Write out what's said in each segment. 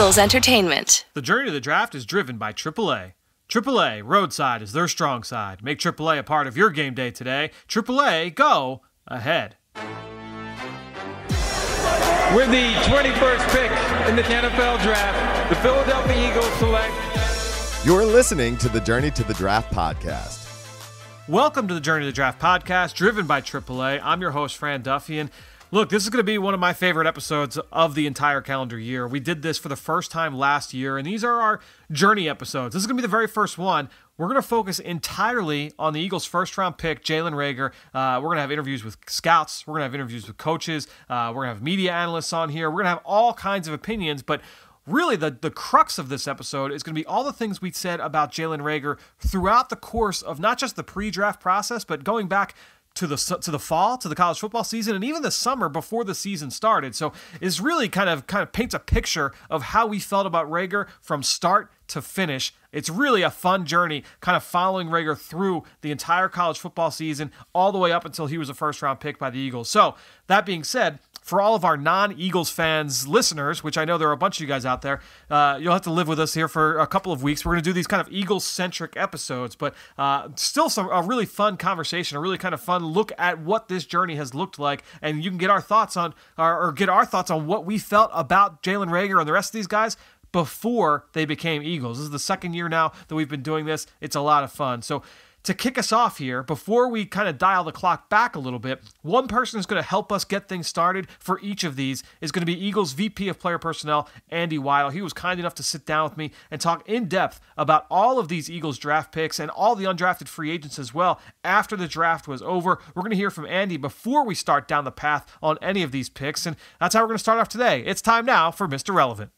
Eagles Entertainment. The journey to the draft is driven by AAA. AAA, roadside is their strong side. Make AAA a part of your game day today. AAA, go ahead. With the 21st pick in the NFL Draft, the Philadelphia Eagles select. You're listening to the Journey to the Draft podcast. Welcome to the Journey to the Draft podcast, driven by AAA. I'm your host, Fran Duffy, and look, this is going to be one of my favorite episodes of the entire calendar year. We did this for the first time last year, and these are our journey episodes. This is going to be the very first one. We're going to focus entirely on the Eagles' first-round pick, Jalen Reagor. We're going to have interviews with scouts. We're going to have interviews with coaches. We're going to have media analysts on here. We're going to have all kinds of opinions, but really, the crux of this episode is going to be all the things we said about Jalen Reagor throughout the course of not just the pre-draft process, but going back to the fall, to the college football season, and even the summer before the season started. So it's really kind of paints a picture of how we felt about Reagor from start to finish. It's really a fun journey, kind of following Reagor through the entire college football season, all the way up until he was a first-round pick by the Eagles. So that being said, for all of our non-Eagles fans listeners, which I know there are a bunch of you guys out there, you'll have to live with us here for a couple of weeks. We're going to do these kind of Eagles-centric episodes, but still a really fun conversation, a really kind of fun look at what this journey has looked like, and you can get our thoughts on, or get our thoughts on what we felt about Jalen Reagor and the rest of these guys before they became Eagles. This is the second year now that we've been doing this. It's a lot of fun. So to kick us off here, before we kind of dial the clock back a little bit, one person who's going to help us get things started for each of these is going to be Eagles VP of Player Personnel, Andy Weidel. He was kind enough to sit down with me and talk in depth about all of these Eagles draft picks and all the undrafted free agents as well after the draft was over. We're going to hear from Andy before we start down the path on any of these picks, and that's how we're going to start off today. It's time now for Mr. Relevant.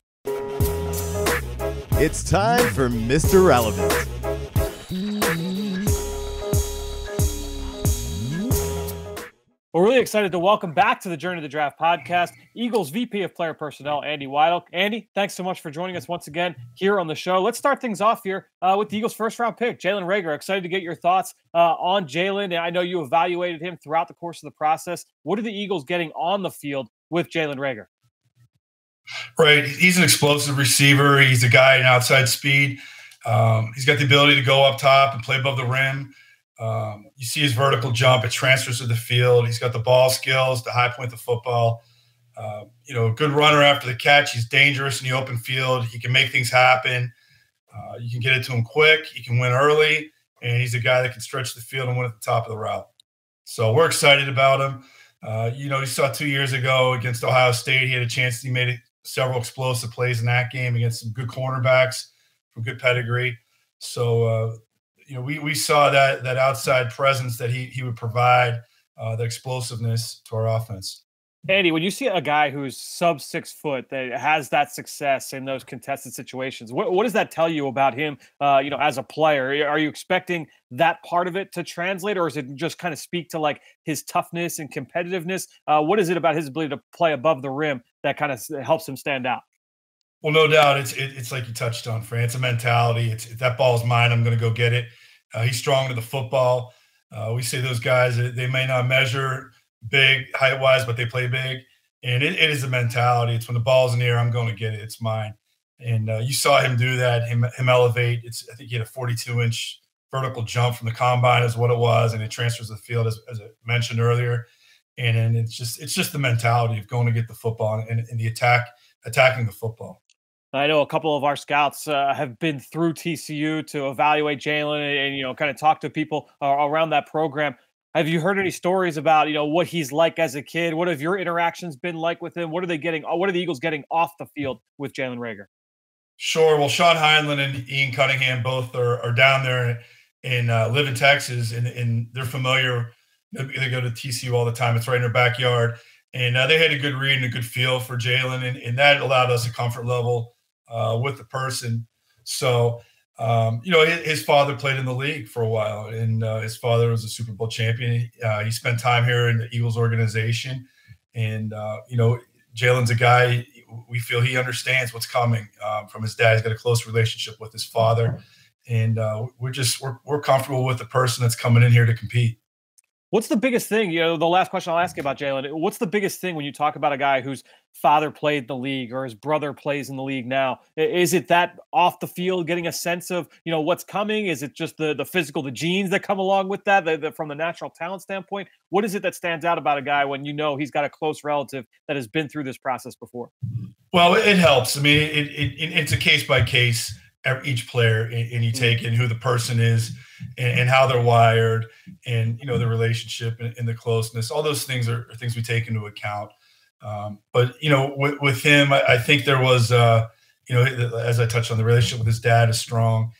It's time for Mr. Relevant. We're really excited to welcome back to the Journey to the Draft podcast, Eagles VP of Player Personnel, Andy Weidel. Andy, thanks so much for joining us once again here on the show. Let's start things off here with the Eagles' first-round pick, Jalen Reagor. Excited to get your thoughts on Jalen. I know you evaluated him throughout the course of the process. What are the Eagles getting on the field with Jalen Reagor? Right. He's an explosive receiver. He's a guy in outside speed. He's got the ability to go up top and play above the rim. You see his vertical jump. It transfers to the field. He's got the ball skills, the high point the football. Good runner after the catch. He's dangerous in the open field. He can make things happen. You can get it to him quick. He can win early. And he's a guy that can stretch the field and win at the top of the route. So we're excited about him. You saw 2 years ago against Ohio State, he had a chance. He made several explosive plays in that game against some good cornerbacks from good pedigree. So, we saw that outside presence that he would provide, the explosiveness to our offense. Andy, when you see a guy who's sub 6 foot that has that success in those contested situations, what does that tell you about him, as a player? Are you expecting that part of it to translate, or is it just kind of speak to like his toughness and competitiveness? What is it about his ability to play above the rim that kind of helps him stand out? Well, no doubt. It's like you touched on, Fran. It's a mentality. If that ball's mine, I'm going to go get it. He's strong to the football. We say those guys, they may not measure big height-wise, but they play big. And it is a mentality. It's when the ball's in the air, I'm going to get it. It's mine. And you saw him do that, him elevate. I think he had a 42-inch vertical jump from the combine is what it was, and it transfers to the field, as I mentioned earlier. And it's just the mentality of going to get the football and the attacking the football. I know a couple of our scouts have been through TCU to evaluate Jalen and kind of talk to people around that program. Have you heard any stories about what he's like as a kid? What have your interactions been like with him? What are the Eagles getting off the field with Jalen Reagor? Sure. Well, Sean Heinlein and Ian Cunningham both are down there and live in Texas, and they're familiar. They go to TCU all the time. It's right in their backyard. And they had a good read and a good feel for Jalen, and that allowed us a comfort level with the person. So, his father played in the league for a while, and his father was a Super Bowl champion. He spent time here in the Eagles organization, and, Jalen's a guy we feel he understands what's coming from his dad. He's got a close relationship with his father, and we're comfortable with the person that's coming in here to compete. What's the biggest thing, the last question I'll ask you about Jalen, what's the biggest thing when you talk about a guy whose father played in the league or his brother plays in the league now? Is it that off the field, getting a sense of, what's coming? Is it just the physical, the genes that come along with that, from the natural talent standpoint? What is it that stands out about a guy when he's got a close relative that has been through this process before? Well, it helps. I mean, it's a case by case, each player, and you take in who the person is and how they're wired, and the relationship and the closeness. All those things are things we take into account. But with him, I think there was as I touched on, the relationship with his dad is strong.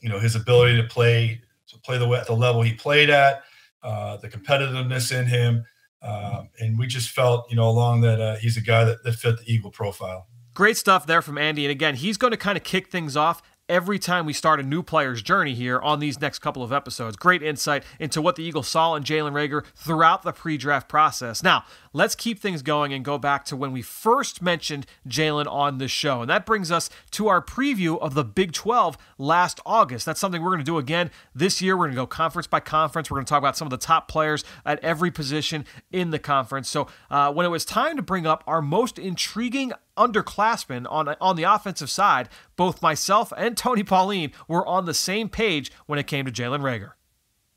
His ability to play at the level he played at, the competitiveness in him, and we just felt along that he's a guy that fit the Eagle profile. Great stuff there from Andy. And again, he's going to kind of kick things off every time we start a new player's journey here on these next couple of episodes. Great insight into what the Eagles saw in Jalen Reagor throughout the pre-draft process. Now, let's keep things going and go back to when we first mentioned Jalen on this show. And that brings us to our preview of the Big 12 last August. That's something we're going to do again this year. We're going to go conference by conference. We're going to talk about some of the top players at every position in the conference. So when it was time to bring up our most intriguing underclassmen on the offensive side, both myself and Tony Pauline were on the same page when it came to Jalen Reagor.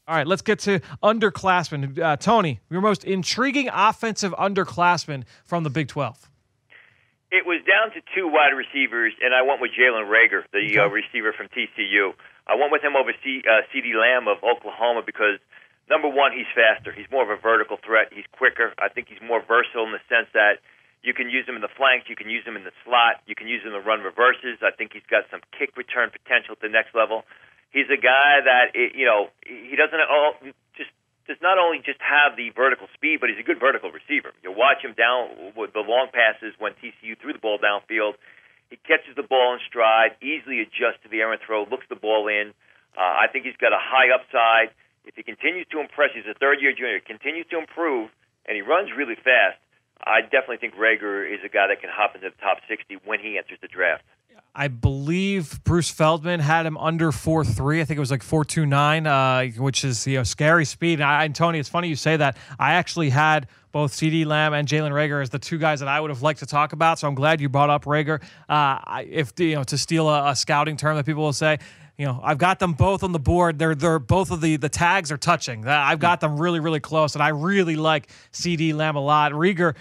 All right, let's get to underclassmen. Tony, your most intriguing offensive underclassmen from the Big 12. It was down to two wide receivers, and I went with Jalen Reagor, the receiver from TCU. I went with him over CeeDee Lamb of Oklahoma because, number one, he's faster. He's more of a vertical threat. He's quicker. I think he's more versatile in the sense that you can use him in the flanks. You can use him in the slot. You can use him to run reverses. I think he's got some kick return potential at the next level. He's a guy that, he does not only just have the vertical speed, but he's a good vertical receiver. You watch him down with the long passes when TCU threw the ball downfield. He catches the ball in stride, easily adjusts to the errant throw, looks the ball in. I think he's got a high upside. If he continues to impress, he's a third-year junior, continues to improve, and he runs really fast, I definitely think Reagor is a guy that can hop into the top 60 when he enters the draft. I believe Bruce Feldman had him under 4.3. I think it was like 4.29, which is scary speed. And Tony, it's funny you say that. I actually had both CeeDee Lamb and Jalen Reagor as the two guys that I would have liked to talk about. So I'm glad you brought up Reagor. If to steal a scouting term that people will say, I've got them both on the board. They're both of the tags are touching. I've got them really, really close, and I really like CeeDee Lamb a lot. Rieger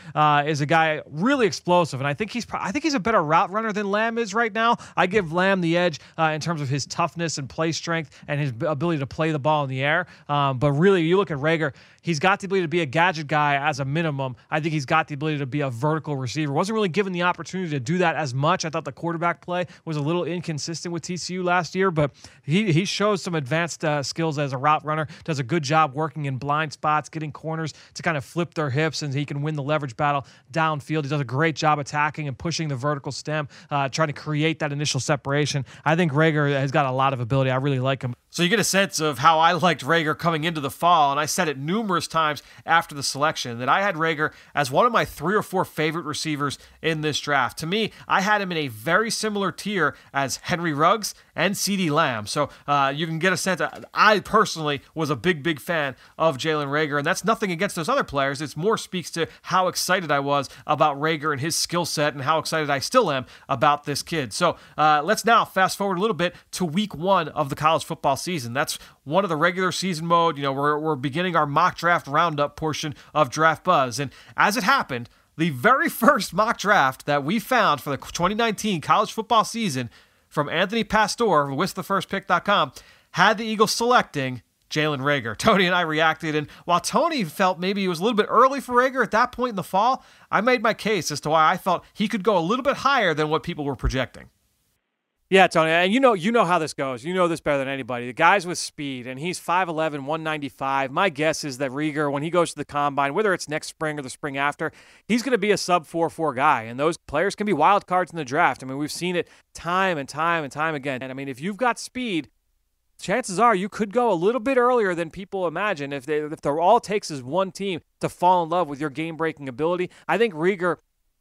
is a guy really explosive, and I think he's a better route runner than Lamb is right now. I give Lamb the edge in terms of his toughness and play strength and his ability to play the ball in the air. But really, you look at Reagor, he's got the ability to be a gadget guy as a minimum. I think he's got the ability to be a vertical receiver. Wasn't really given the opportunity to do that as much. I thought the quarterback play was a little inconsistent with TCU last year, but he shows some advanced skills as a route runner, does a good job working in blind spots, getting corners to kind of flip their hips, and he can win the leverage battle downfield. He does a great job attacking and pushing the vertical stem, trying to create that initial separation. I think Reagor has got a lot of ability. I really like him. So you get a sense of how I liked Reagor coming into the fall, and I said it numerous times after the selection that I had Reagor as one of my 3 or 4 favorite receivers in this draft. To me, I had him in a very similar tier as Henry Ruggs and CeeDee Lamb. So you can get a sense. I personally was a big fan of Jalen Reagor, and that's nothing against those other players. It's more speaks to how excited I was about Reagor and his skill set, and how excited I still am about this kid. So let's now fast forward a little bit to week 1 of the college football season. That's one of the regular season mode. We're beginning our mock draft roundup portion of Draft Buzz, and as it happened, the very first mock draft that we found for the 2019 college football season from Anthony Pastor of withthefirstpick.com had the Eagles selecting Jalen Reagor. Tony and I reacted, and while Tony felt maybe it was a little bit early for Reagor at that point in the fall, I made my case as to why I felt he could go a little bit higher than what people were projecting. Yeah, Tony, and you know how this goes. You know this better than anybody. The guy's with speed, and he's 5'11", 195. My guess is that Rieger, when he goes to the combine, whether it's next spring or the spring after, he's going to be a sub 4.4 guy, and those players can be wild cards in the draft. I mean, we've seen it time and time again. And I mean, if you've got speed, chances are you could go a little bit earlier than people imagine if all it takes is one team to fall in love with your game-breaking ability. I think Rieger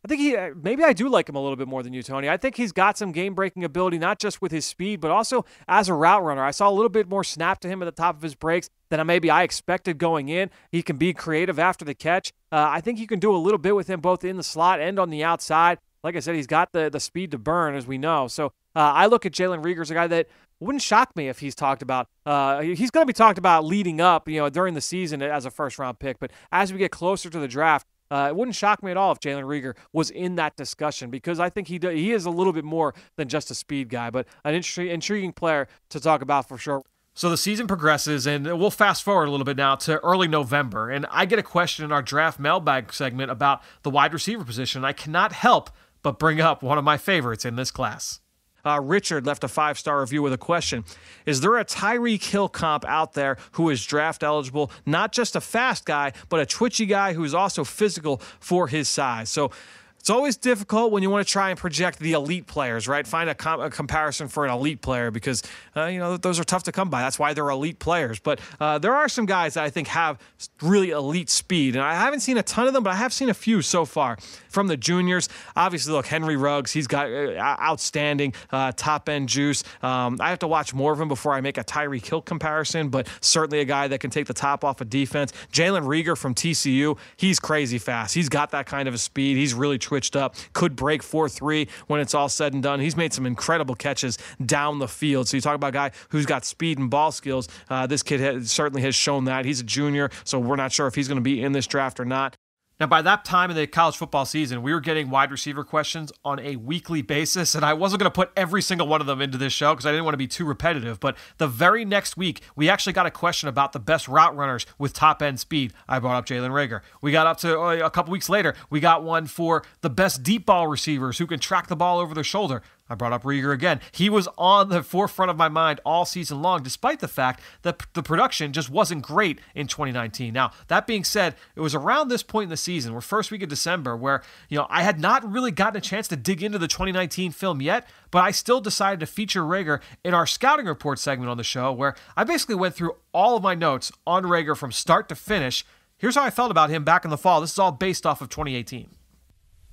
I think maybe I do like him a little bit more than you, Tony. I think he's got some game-breaking ability, not just with his speed, but also as a route runner. I saw a little bit more snap to him at the top of his breaks than maybe I expected going in. He can be creative after the catch. I think you can do a little bit with him both in the slot and on the outside. Like I said, he's got the speed to burn, as we know. So I look at Jalen Rieger as a guy that wouldn't shock me if he's talked about. He's going to be talked about leading up, during the season as a first-round pick. But as we get closer to the draft, it wouldn't shock me at all if Jalen Reagor was in that discussion, because I think he is a little bit more than just a speed guy, but an intriguing player to talk about for sure. So the season progresses, and we'll fast forward a little bit now to early November, and I get a question in our draft mailbag segment about the wide receiver position. I cannot help but bring up one of my favorites in this class. Richard left a 5-star review with a question. Is there a Tyreek Hill comp out there who is draft eligible? Not just a fast guy, but a twitchy guy who is also physical for his size. So it's always difficult when you want to try and project the elite players, right? Find a comparison for an elite player because, those are tough to come by. That's why they're elite players. But there are some guys that I think have really elite speed. And I haven't seen a ton of them, but I have seen a few so far from the juniors. Obviously, look, Henry Ruggs, he's got outstanding top-end juice. I have to watch more of him before I make a Tyreek Hill comparison, but certainly a guy that can take the top off of defense. Jalen Rieger from TCU, he's crazy fast. He's got that kind of a speed. He's really twitched up, could break 4.3 when it's all said and done. He's made some incredible catches down the field. So you talk about a guy who's got speed and ball skills. This kid certainly has shown that. He's a junior, so we're not sure if he's going to be in this draft or not. Now, by that time in the college football season, we were getting wide receiver questions on a weekly basis, and I wasn't going to put every single one of them into this show because I didn't want to be too repetitive, but the very next week, we actually got a question about the best route runners with top-end speed. I brought up Jalen Reagor. We got up to a couple weeks later, we got one for the best deep ball receivers who can track the ball over their shoulder. I brought up Rieger again. He was on the forefront of my mind all season long, despite the fact that the production just wasn't great in 2019. Now, that being said, it was around this point in the season, where first week of December, where I had not really gotten a chance to dig into the 2019 film yet, but I still decided to feature Rieger in our scouting report segment on the show, where I basically went through all of my notes on Rieger from start to finish. Here's how I felt about him back in the fall. This is all based off of 2018.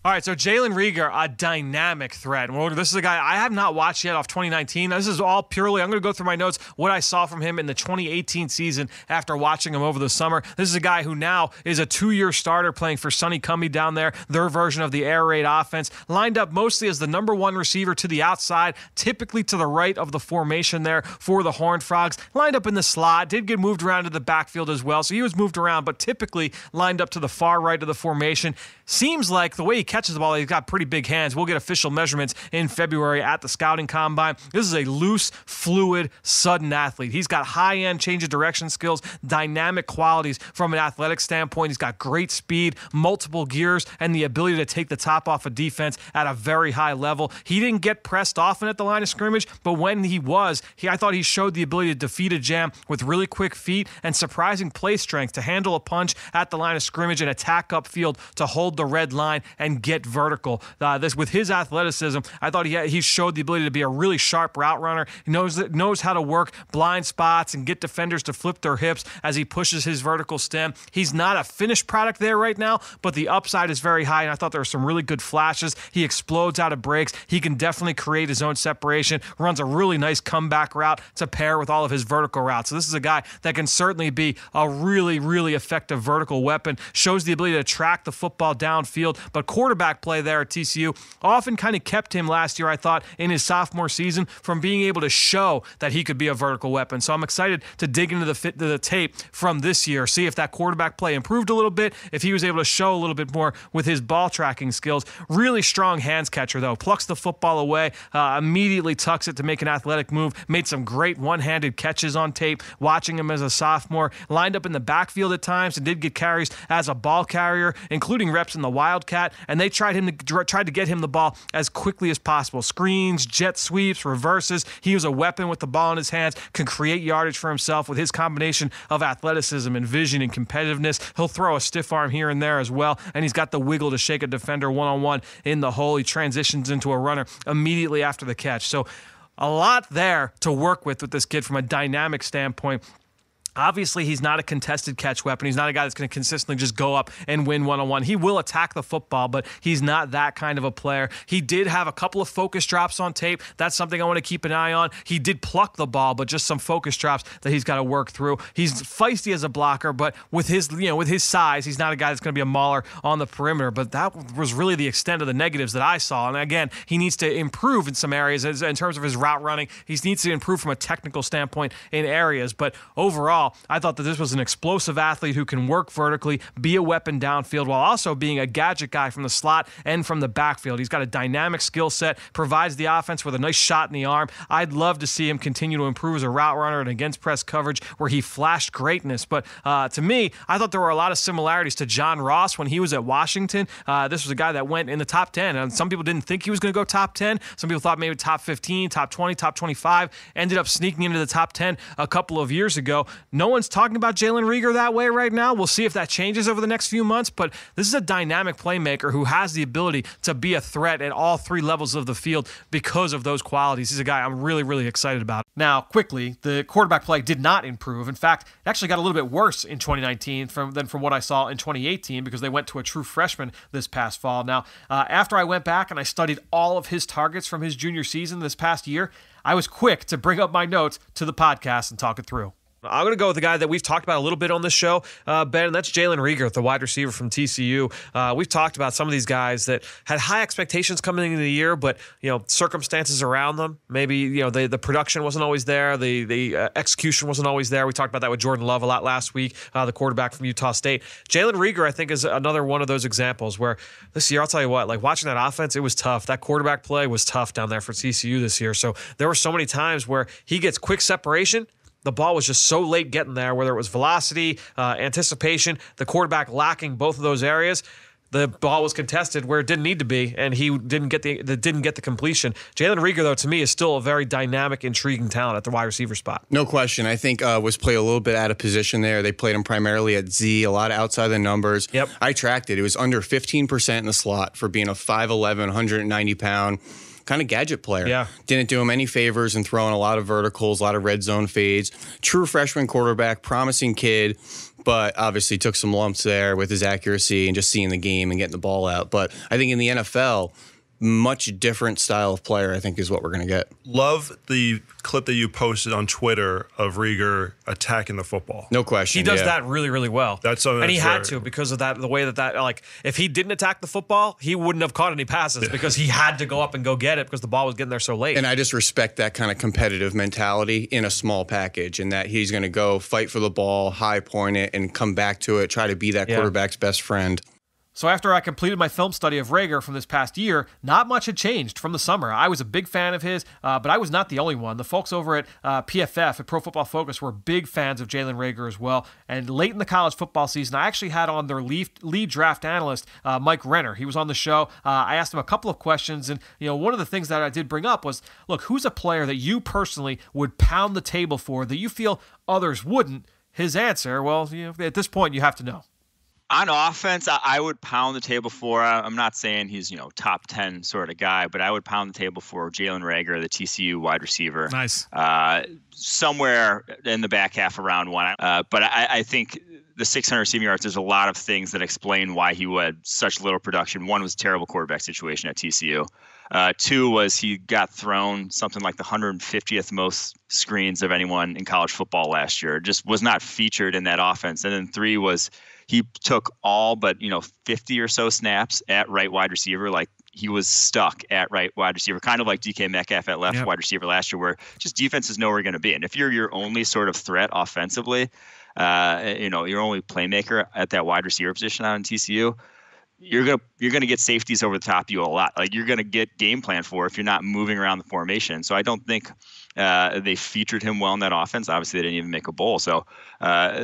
All right, so Jalen Rieger, a dynamic threat. This is a guy I have not watched yet off 2019. This is all purely, I'm going to go through my notes, what I saw from him in the 2018 season after watching him over the summer. This is a guy who now is a 2-year starter playing for Sonny Cumbie down there, their version of the air raid offense, lined up mostly as the number 1 receiver to the outside, typically to the right of the formation there for the Horned Frogs, lined up in the slot, did get moved around to the backfield as well, so he was moved around, but typically lined up to the far right of the formation. Seems like the way he catches the ball, he's got pretty big hands. We'll get official measurements in February at the scouting combine. This is a loose, fluid, sudden athlete. He's got high-end change of direction skills, dynamic qualities from an athletic standpoint. He's got great speed, multiple gears, and the ability to take the top off of defense at a very high level. He didn't get pressed often at the line of scrimmage, but when he was, I thought he showed the ability to defeat a jam with really quick feet and surprising play strength to handle a punch at the line of scrimmage and attack upfield to hold the red line and get vertical. This with his athleticism, I thought he showed the ability to be a really sharp route runner. He knows how to work blind spots and get defenders to flip their hips as he pushes his vertical stem. He's not a finished product there right now, but the upside is very high, and I thought there were some really good flashes. He explodes out of breaks. He can definitely create his own separation, runs a really nice comeback route to pair with all of his vertical routes. So this is a guy that can certainly be a really, really effective vertical weapon, shows the ability to track the football downfield, but quarterback play there at TCU often kind of kept him last year, I thought, in his sophomore season from being able to show that he could be a vertical weapon. So I'm excited to dig into the tape from this year, see if that quarterback play improved a little bit, if he was able to show a little bit more with his ball tracking skills. Really strong hands catcher, though. Plucks the football away, immediately tucks it to make an athletic move, made some great one-handed catches on tape, watching him as a sophomore, lined up in the backfield at times and did get carries as a ball carrier, including reps in the Wildcat, and they tried to get him the ball as quickly as possible. Screens, jet sweeps, reverses. He was a weapon with the ball in his hands, can create yardage for himself with his combination of athleticism and vision and competitiveness. He'll throw a stiff arm here and there as well, and he's got the wiggle to shake a defender one-on-one in the hole. He transitions into a runner immediately after the catch. So a lot there to work with this kid from a dynamic standpoint. Obviously, he's not a contested catch weapon. He's not a guy that's going to consistently just go up and win one-on-one. He will attack the football, but he's not that kind of a player. He did have a couple of focus drops on tape. That's something I want to keep an eye on. He did pluck the ball, but just some focus drops that he's got to work through. He's feisty as a blocker, but with his size, he's not a guy that's going to be a mauler on the perimeter. But that was really the extent of the negatives that I saw. And again, he needs to improve in some areas in terms of his route running. He needs to improve from a technical standpoint in areas. But overall, I thought that this was an explosive athlete who can work vertically, be a weapon downfield, while also being a gadget guy from the slot and from the backfield. He's got a dynamic skill set, provides the offense with a nice shot in the arm. I'd love to see him continue to improve as a route runner and against press coverage where he flashed greatness. But to me, I thought there were a lot of similarities to John Ross when he was at Washington. This was a guy that went in the top 10, and some people didn't think he was going to go top 10. Some people thought maybe top 15, top 20, top 25. Ended up sneaking into the top 10 a couple of years ago. No one's talking about Jalen Rieger that way right now. We'll see if that changes over the next few months, but this is a dynamic playmaker who has the ability to be a threat at all three levels of the field because of those qualities. He's a guy I'm really, really excited about. Now, quickly, the quarterback play did not improve. In fact, it actually got a little bit worse in 2019 than from what I saw in 2018 because they went to a true freshman this past fall. Now, after I went back and I studied all of his targets from his junior season this past year, I was quick to bring up my notes to the podcast and talk it through. I'm going to go with the guy that we've talked about a little bit on this show, Ben, and that's Jalen Reagor, the wide receiver from TCU. We've talked about some of these guys that had high expectations coming into the year, but circumstances around them, maybe the production wasn't always there, the execution wasn't always there. We talked about that with Jordan Love a lot last week, the quarterback from Utah State. Jalen Reagor, I think, is another one of those examples where this year, I'll tell you what, like watching that offense, it was tough. That quarterback play was tough down there for TCU this year. So there were so many times where he gets quick separation. The ball was just so late getting there, whether it was velocity, anticipation, the quarterback lacking both of those areas. The ball was contested where it didn't need to be, and he didn't get the completion. Jalen Rieger, though, to me, is still a very dynamic, intriguing talent at the wide receiver spot. No question. I think was played a little bit out of position there. They played him primarily at Z, a lot of outside the numbers. Yep. I tracked it. It was under 15% in the slot for being a 5'11", 190-pound kind of gadget player. Yeah. Didn't do him any favors in throwing a lot of verticals, a lot of red zone fades. True freshman quarterback, promising kid, but obviously took some lumps there with his accuracy and just seeing the game and getting the ball out. But I think in the NFL, much different style of player, I think, is what we're going to get. Love the clip that you posted on Twitter of Rieger attacking the football. No question. He does that really, really well. That's something and he that's had rare. to because of that, the way that like, if he didn't attack the football, he wouldn't have caught any passes because he had to go up and go get it because the ball was getting there so late. And I just respect that kind of competitive mentality in a small package, and that he's going to go fight for the ball, high point it, and come back to it, try to be that quarterback's best friend. So after I completed my film study of Reagor from this past year, not much had changed from the summer. I was a big fan of his, but I was not the only one. The folks over at PFF, at Pro Football Focus, were big fans of Jalen Reagor as well. And late in the college football season, I actually had on their lead draft analyst, Mike Renner. He was on the show. I asked him a couple of questions, and one of the things that I did bring up was, look, who's a player that you personally would pound the table for that you feel others wouldn't? His answer, well, at this point, you have to know. On offense, I would pound the table for, I'm not saying he's, top 10 sort of guy, but I would pound the table for Jalen Reagor, the TCU wide receiver. Nice. Somewhere in the back half of round one. But I think the 600 receiving yards, there's a lot of things that explain why he had such little production. One was a terrible quarterback situation at TCU. Two was he got thrown something like the 150th most screens of anyone in college football last year. Just was not featured in that offense. And then three was he took all but 50 or so snaps at right wide receiver. Like he was stuck at right wide receiver, kind of like DK Metcalf at left wide receiver last year, where just defense is nowhere going to be. And if you're your only sort of threat offensively, your only playmaker at that wide receiver position out in TCU, you're gonna get safeties over the top of you a lot. Like you're gonna get game plan for if you're not moving around the formation. So I don't think they featured him well in that offense. Obviously, they didn't even make a bowl. So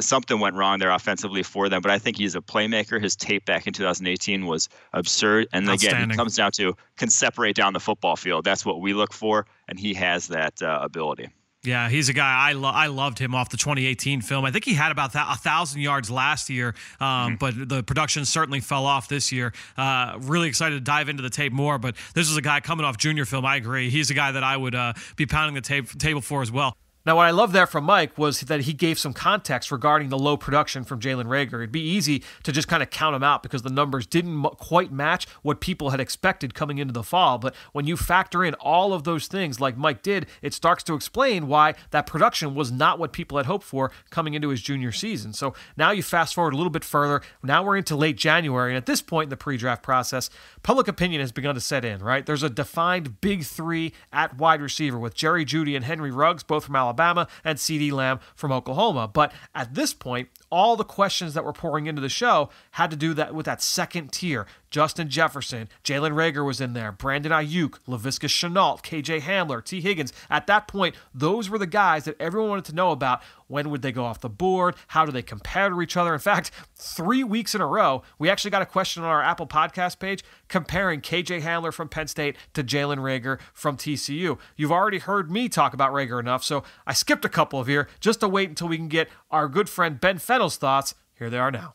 something went wrong there offensively for them. But I think he's a playmaker. His tape back in 2018 was absurd. And again, it comes down to can separate down the football field. That's what we look for, and he has that ability. Yeah, he's a guy I loved him off the 2018 film. I think he had about 1,000 yards last year, but the production certainly fell off this year. Really excited to dive into the tape more, but this is a guy coming off junior film. I agree. He's a guy that I would be pounding the table for as well. Now, what I love there from Mike was that he gave some context regarding the low production from Jalen Reagor. It'd be easy to just kind of count him out because the numbers didn't quite match what people had expected coming into the fall. But when you factor in all of those things like Mike did, it starts to explain why that production was not what people had hoped for coming into his junior season. So now you fast forward a little bit further. Now we're into late January, and at this point in the pre-draft process, public opinion has begun to set in, right? There's a defined big three at wide receiver with Jerry Jeudy and Henry Ruggs, both from Alabama, and CeeDee Lamb from Oklahoma. But at this point, all the questions that were pouring into the show had to do with that second tier. Justin Jefferson, Jalen Reagor was in there, Brandon Ayuk, Laviska Shenault, KJ Hamler, T. Higgins. At that point, those were the guys that everyone wanted to know about. When would they go off the board? How do they compare to each other? In fact, 3 weeks in a row, we actually got a question on our Apple Podcast page comparing KJ Hamler from Penn State to Jalen Reagor from TCU. You've already heard me talk about Reagor enough, so I skipped a couple of here just to wait until we can get our good friend Ben Fennell's thoughts. Here they are now.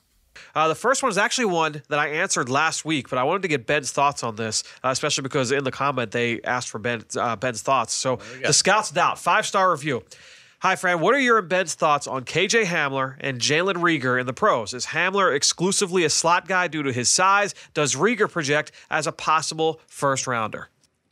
The first one is actually one that I answered last week, but I wanted to get Ben's thoughts on this, especially because in the comment they asked for Ben's thoughts. So the Scouts Doubt, 5-star review. Hi, Fran. What are your and Ben's thoughts on KJ Hamler and Jalen Rieger in the pros? Is Hamler exclusively a slot guy due to his size? Does Rieger project as a possible first-rounder?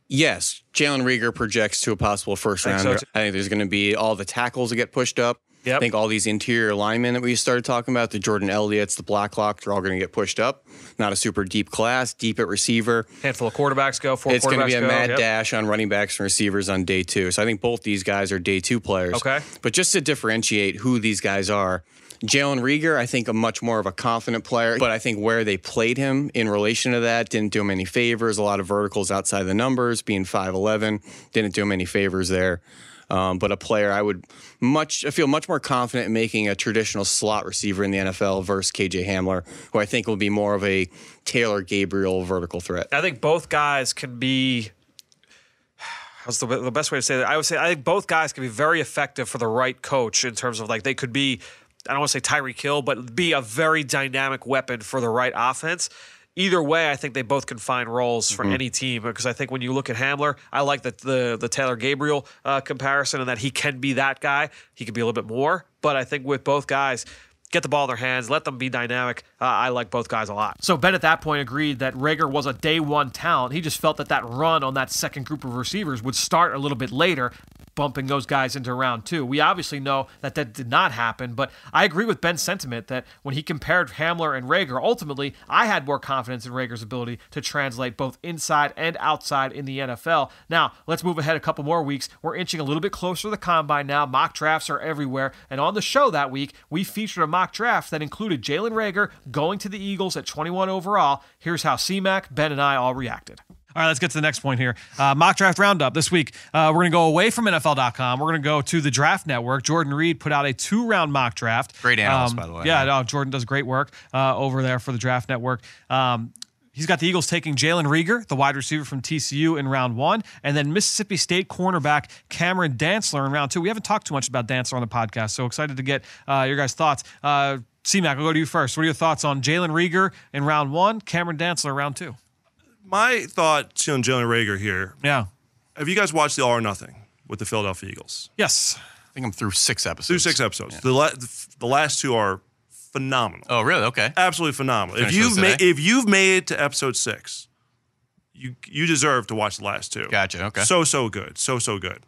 Yes, Jalen Rieger projects to a possible first-rounder. I think there's going to be all the tackles that get pushed up. Yep. I think all these interior linemen that we started talking about, the Jordan Elliott's, the Blacklock, they're all going to get pushed up. Not a super deep class, deep at receiver. Handful of quarterbacks go, 4 quarterbacks go. It's going to be a mad dash on running backs and receivers on day 2. So I think both these guys are day 2 players. Okay. But just to differentiate who these guys are, Jalen Rieger, I think, a much more of a confident player, but I think where they played him in relation to that didn't do him any favors. A lot of verticals outside the numbers, being 5'11", didn't do him any favors there. But a player I feel much more confident in making a traditional slot receiver in the NFL versus KJ Hamler, who I think will be more of a Taylor Gabriel vertical threat. I think both guys can be. What's the best way to say that? I think both guys can be very effective for the right coach in terms of they could be. I don't want to say Tyreek Hill, but be a very dynamic weapon for the right offense. Either way, I think they both can find roles for any team because I think when you look at Hamler, I like the Taylor Gabriel comparison and that he can be that guy. He could be a little bit more, but I think with both guys, get the ball in their hands, let them be dynamic. I like both guys a lot. So Ben at that point agreed that Reagor was a day 1 talent. He just felt that run on that second group of receivers would start a little bit later, bumping those guys into round 2. We obviously know that did not happen, but I agree with Ben's sentiment that when he compared Hamler and Reagor, ultimately, I had more confidence in Reagor's ability to translate both inside and outside in the NFL. Now, let's move ahead a couple more weeks. We're inching a little bit closer to the combine now. Mock drafts are everywhere, and on the show that week, we featured a mock draft that included Jalen Reagor going to the Eagles at 21 overall. Here's how C-Mac, Ben, and I all reacted. All right, let's get to the next point here. Mock draft roundup this week. We're going to go away from NFL.com. We're going to go to the Draft Network. Jordan Reed put out a 2-round mock draft. Great analyst, by the way. Yeah, no, Jordan does great work over there for the Draft Network. He's got the Eagles taking Jalen Rieger, the wide receiver from TCU, in round 1, and then Mississippi State cornerback Cameron Dantzler in round 2. We haven't talked too much about Dantzler on the podcast, so excited to get your guys' thoughts. C-Mac, I'll go to you first. What are your thoughts on Jalen Rieger in round 1, Cameron Dantzler in round 2? My thoughts on Jalen Reagor here. Yeah. Have you guys watched the All or Nothing with the Philadelphia Eagles? Yes. I think I'm through 6 episodes. Through 6 episodes. Yeah. The last 2 are phenomenal. Oh, really? Okay. Absolutely phenomenal. If you've made it to episode 6, you deserve to watch the last 2. Gotcha. Okay. So good. So good.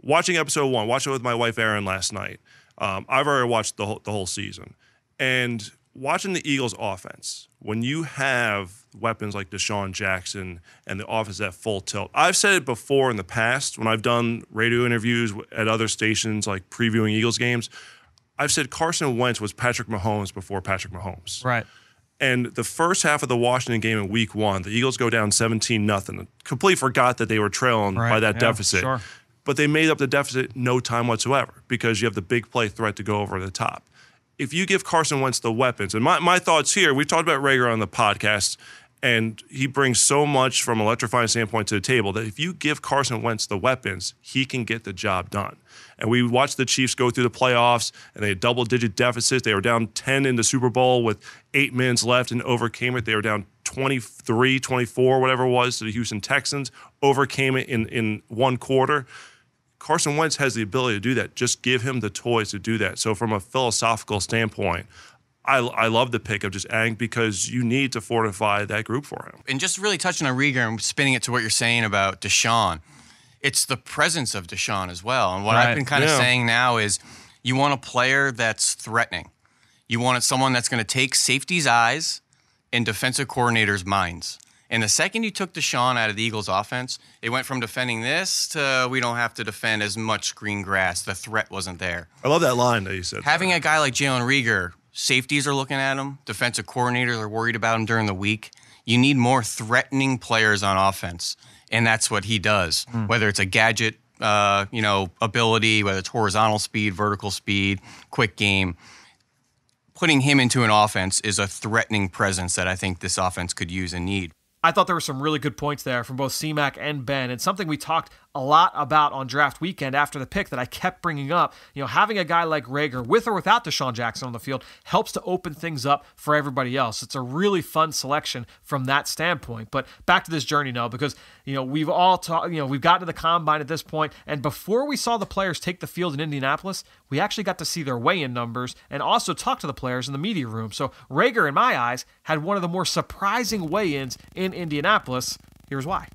Watching episode 1, watched it with my wife Erin last night. I've already watched the whole season, and watching the Eagles offense, when you have weapons like Deshaun Jackson and the offense at full tilt. I've said it before in the past when I've done radio interviews at other stations like previewing Eagles games. I've said Carson Wentz was Patrick Mahomes before Patrick Mahomes. Right. And the first half of the Washington game in week 1, the Eagles go down 17-0. Completely forgot that they were trailing by that deficit. Sure. But they made up the deficit no time whatsoever because you have the big play threat to go over the top. If you give Carson Wentz the weapons, and my thoughts here, we've talked about Reagor on the podcast, and he brings so much from an electrifying standpoint to the table that if you give Carson Wentz the weapons, he can get the job done. And we watched the Chiefs go through the playoffs, and they had double-digit deficits. They were down 10 in the Super Bowl with 8 minutes left and overcame it. They were down 23, 24, whatever it was, to the Houston Texans, overcame it in one quarter. Carson Wentz has the ability to do that. Just give him the toys to do that. So from a philosophical standpoint, I love the pick of just adding because you need to fortify that group for him. And just really touching on Rieger and spinning it to what you're saying about Deshaun, it's the presence of Deshaun as well. And what I've been kind of saying now is you want a player that's threatening. You want someone that's going to take safety's eyes and defensive coordinators' minds. And the second you took Deshaun out of the Eagles' offense, it went from defending this to we don't have to defend as much green grass. The threat wasn't there. I love that line that you said. Having a guy like Jalen Reagor, safeties are looking at him, defensive coordinators are worried about him during the week. You need more threatening players on offense, and that's what he does. Whether it's a gadget, ability, whether it's horizontal speed, vertical speed, quick game. Putting him into an offense is a threatening presence that I think this offense could use and need. I thought there were some really good points there from both C-Mac and Ben, and something we talked a lot about on draft weekend after the pick that I kept bringing up. Having a guy like Reagor, with or without Deshaun Jackson on the field, helps to open things up for everybody else. It's a really fun selection from that standpoint. But back to this journey now, because we've all talked. We've gotten to the combine at this point, and before we saw the players take the field in Indianapolis, we actually got to see their weigh-in numbers and also talk to the players in the media room. So Reagor, in my eyes, had one of the more surprising weigh-ins in Indianapolis. Here's why.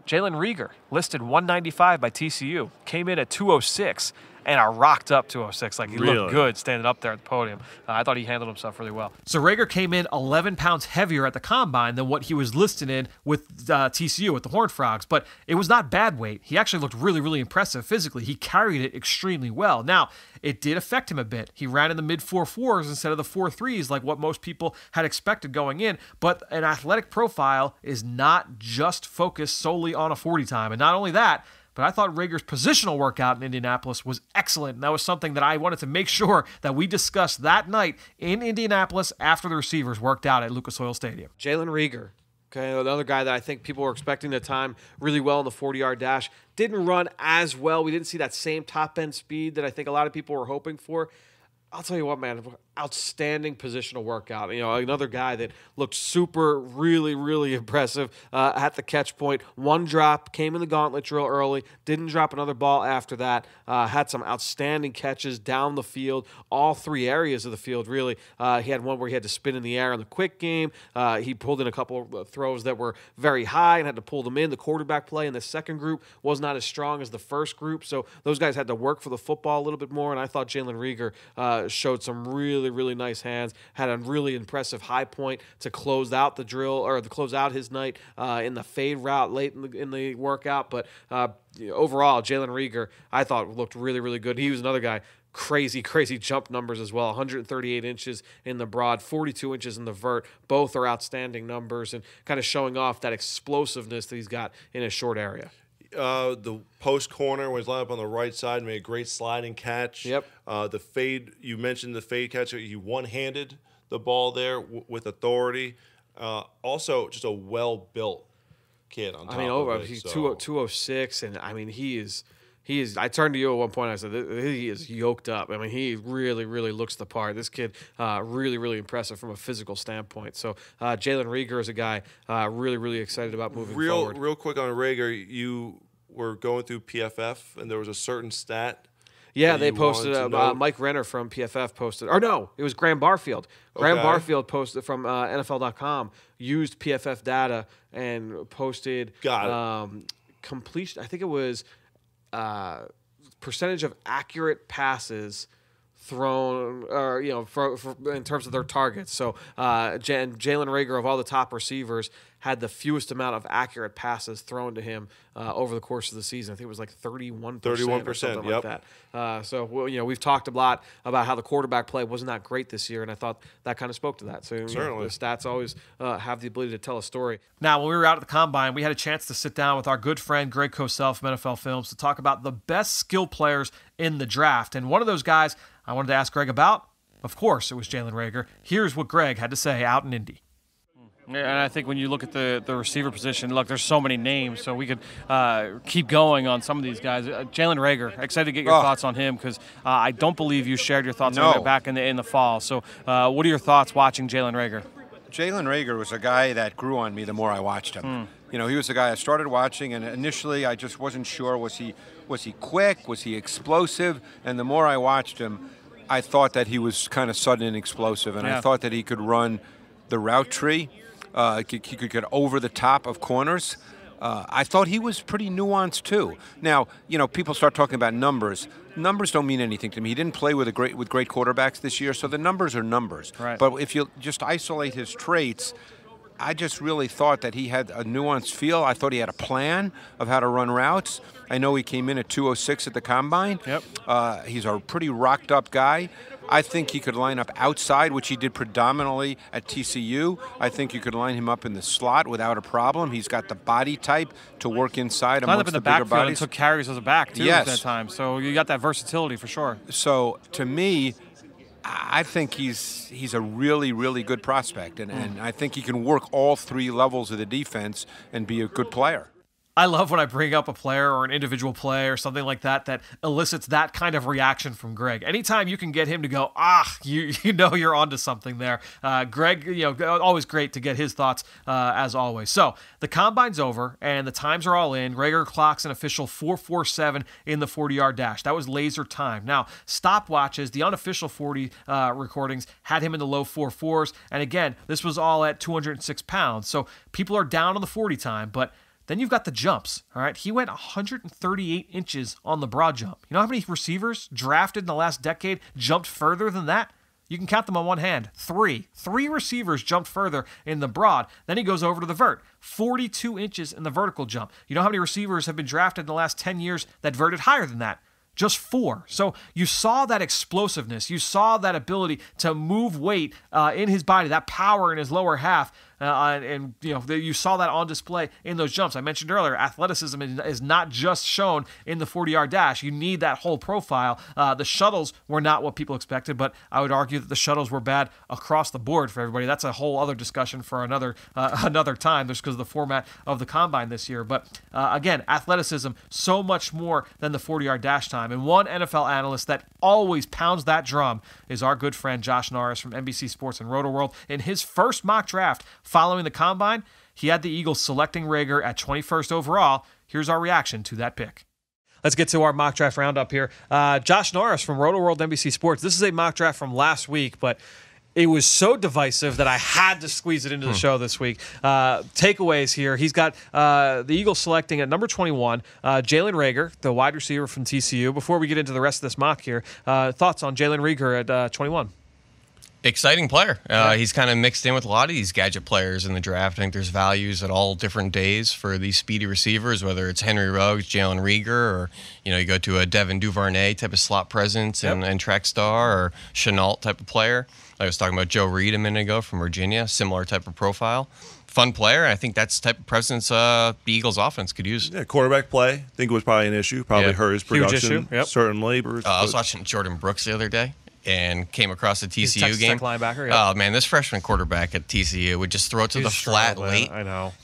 Jalen Rieger, listed 195 by TCU, came in at 206 and a rocked up 206. Like, he looked good standing up there at the podium. I thought he handled himself really well. So Reagor came in 11 pounds heavier at the combine than what he was listed in with TCU, with the Horned Frogs, but it was not bad weight. He actually looked really, really impressive physically. He carried it extremely well. Now, it did affect him a bit. He ran in the mid 4.4s instead of the 4.3s like what most people had expected going in, but an athletic profile is not just focused solely on a 40 time. And not only that, but I thought Reagor's positional workout in Indianapolis was excellent, and that was something that I wanted to make sure that we discussed that night in Indianapolis after the receivers worked out at Lucas Oil Stadium. Jalen Rieger, okay, another guy that I think people were expecting to time really well in the 40-yard dash. Didn't run as well. We didn't see that same top-end speed that I think a lot of people were hoping for. I'll tell you what, man, outstanding positional workout. Another guy that looked really, really impressive at the catch point. One drop, came in the gauntlet drill early, didn't drop another ball after that. Had some outstanding catches down the field, all three areas of the field, really. He had one where he had to spin in the air in the quick game. He pulled in a couple of throws that were very high and had to pull them in. The quarterback play in the second group was not as strong as the first group, so those guys had to work for the football a little bit more, and I thought Jalen Rieger showed some really nice hands, had a really impressive high point to close out the drill, or to close out his night in the fade route late in the workout. But overall, Jalen Rieger, I thought, looked really good. He was another guy, crazy jump numbers as well. 138 inches in the broad, 42 inches in the vert. Both are outstanding numbers and kind of showing off that explosiveness that he's got in a short area. The post corner was lined up on the right side, made a great sliding catch. Yep. The fade, you mentioned the fade catch. He one-handed the ball there with authority. Also, just a well-built kid on top of it. He's 206, and he is. I turned to you at one point. I said he is yoked up. He really looks the part. This kid, really impressive from a physical standpoint. So Jalen Rieger is a guy really excited about moving forward. Real quick on Rieger, you were going through PFF, and there was a certain stat. Yeah, they posted. Mike Renner from PFF posted. Or no, it was Graham Barfield. Graham Barfield posted from NFL.com. Used PFF data and posted completion. I think it was. Percentage of accurate passes thrown, or in terms of their targets. So Jalen Reagor, of all the top receivers, had the fewest amount of accurate passes thrown to him over the course of the season. I think it was like 31%. 31%, yep. Like that. So we've talked a lot about how the quarterback play wasn't that great this year, and I thought that kind of spoke to that. So certainly, the stats always have the ability to tell a story. Now, when we were out at the Combine, we had a chance to sit down with our good friend Greg Cosell from NFL Films to talk about the best skill players in the draft. And one of those guys I wanted to ask Greg about, of course, it was Jalen Reagor. Here's what Greg had to say out in Indy. Yeah, and I think when you look at the receiver position, look, there's so many names, so we could keep going on some of these guys. Jalen Reagor, excited to get your thoughts on him, because I don't believe you shared your thoughts on him back in the fall. So what are your thoughts watching Jalen Reagor? Jalen Reagor was a guy that grew on me the more I watched him. You know, he was a guy I started watching, and initially I just wasn't sure, was he quick, was he explosive? And the more I watched him, I thought that he was kind of sudden and explosive, and I thought that he could run the route tree. He could get over the top of corners. I thought he was pretty nuanced too. Now, you know, people start talking about numbers. Numbers don't mean anything to me. He didn't play with great quarterbacks this year, so the numbers are numbers. Right. But if you just isolate his traits, I just really thought that he had a nuanced feel. I thought he had a plan of how to run routes. I know he came in at 206 at the combine. Yep. He's a pretty rocked up guy. I think he could line up outside, which he did predominantly at TCU. I think you could line him up in the slot without a problem. He's got the body type to work inside Lined amongst up in the the bigger backfield and bodies. took carries as a back too at that time. So you got that versatility for sure. So to me, I think he's a really, really good prospect, and I think he can work all three levels of the defense and be a good player. I love when I bring up a player or an individual play or something like that that elicits that kind of reaction from Greg. Anytime you can get him to go, you know you're onto something there. Greg, always great to get his thoughts as always. So the combine's over and the times are all in. Reagor clocks an official 4.47 in the 40-yard dash. That was laser time. Now, stopwatches, the unofficial 40 recordings had him in the low 4.4s. And again, this was all at 206 pounds. So people are down on the 40 time, but then you've got the jumps, all right? He went 138 inches on the broad jump. You know how many receivers drafted in the last decade jumped further than that? You can count them on one hand. Three receivers jumped further in the broad. Then he goes over to the vert. 42 inches in the vertical jump. You know how many receivers have been drafted in the last 10 years that verted higher than that? Just 4. So you saw that explosiveness. You saw that ability to move weight in his body, that power in his lower half. And you saw that on display in those jumps. I mentioned earlier, athleticism is not just shown in the 40-yard dash. You need that whole profile. The shuttles were not what people expected, but I would argue that the shuttles were bad across the board for everybody. That's a whole other discussion for another time, just because of the format of the combine this year. But again, athleticism, so much more than the 40-yard dash time. And one NFL analyst that always pounds that drum is our good friend Josh Norris from NBC Sports and Roto World. In his first mock draft following the combine, he had the Eagles selecting Reagor at 21st overall. Here's our reaction to that pick. Let's get to our mock draft roundup here. Josh Norris from Roto World NBC Sports. This is a mock draft from last week, but it was so divisive that I had to squeeze it into the show this week. Takeaways here. He's got the Eagles selecting at number 21, Jalen Reagor, the wide receiver from TCU. Before we get into the rest of this mock here, thoughts on Jalen Rieger at 21? Exciting player. He's kind of mixed in with a lot of these gadget players in the draft. I think there's values at all different days for these speedy receivers, whether it's Henry Ruggs, Jalen Rieger, or you go to a Devin Duvernay type of slot presence and track star, or Chenault type of player. I was talking about Joe Reed a minute ago from Virginia, similar type of profile. Fun player. I think that's the type of presence the Eagles offense could use. Yeah, quarterback play, I think it was probably an issue. Probably hurt his production, certainly. I was watching Jordan Brooks the other day and came across a TCU game. Linebacker, Oh, man, this freshman quarterback at TCU would just throw it to the flat late